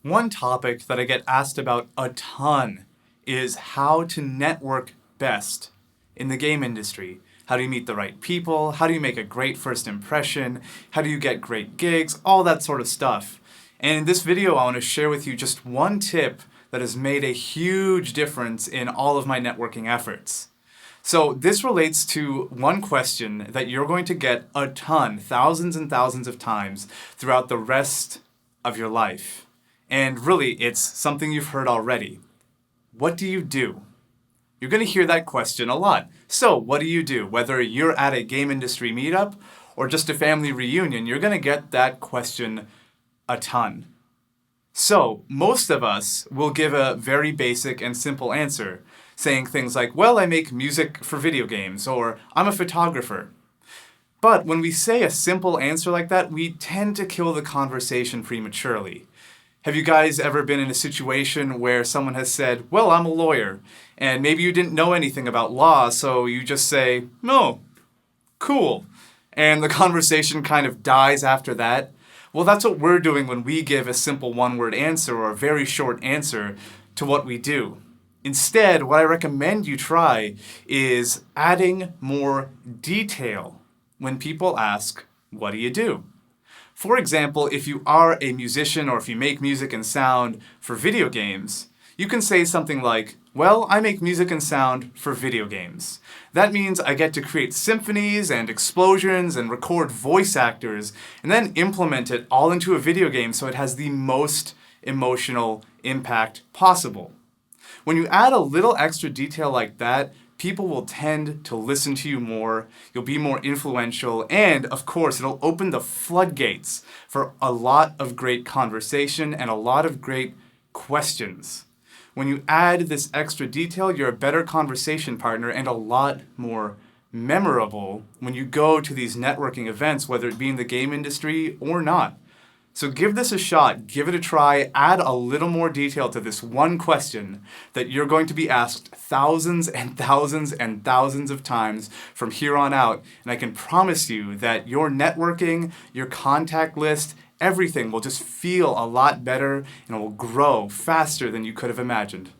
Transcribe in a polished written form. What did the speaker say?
One topic that I get asked about a ton is how to network best in the game industry. How do you meet the right people? How do you make a great first impression? How do you get great gigs? All that sort of stuff. And in this video, I want to share with you just one tip that has made a huge difference in all of my networking efforts. So this relates to one question that you're going to get a ton, thousands and thousands of times throughout the rest of your life. And really, it's something you've heard already. What do you do? You're going to hear that question a lot. So, what do you do? Whether you're at a game industry meetup or just a family reunion, you're going to get that question a ton. So, most of us will give a very basic and simple answer, saying things like, well, I make music for video games, or I'm a photographer. But when we say a simple answer like that, we tend to kill the conversation prematurely. Have you guys ever been in a situation where someone has said, well, I'm a lawyer, and maybe you didn't know anything about law, so you just say, no, cool, and the conversation kind of dies after that? Well, that's what we're doing when we give a simple one-word answer or a very short answer to what we do. Instead, what I recommend you try is adding more detail when people ask, what do you do? For example, if you are a musician or if you make music and sound for video games, you can say something like, well, I make music and sound for video games. That means I get to create symphonies and explosions and record voice actors and then implement it all into a video game so it has the most emotional impact possible. When you add a little extra detail like that, people will tend to listen to you more, you'll be more influential, and of course, it'll open the floodgates for a lot of great conversation and a lot of great questions. When you add this extra detail, you're a better conversation partner and a lot more memorable when you go to these networking events, whether it be in the game industry or not. So give this a shot, give it a try, add a little more detail to this one question that you're going to be asked thousands and thousands and thousands of times from here on out. And I can promise you that your networking, your contact list, everything will just feel a lot better and it will grow faster than you could have imagined.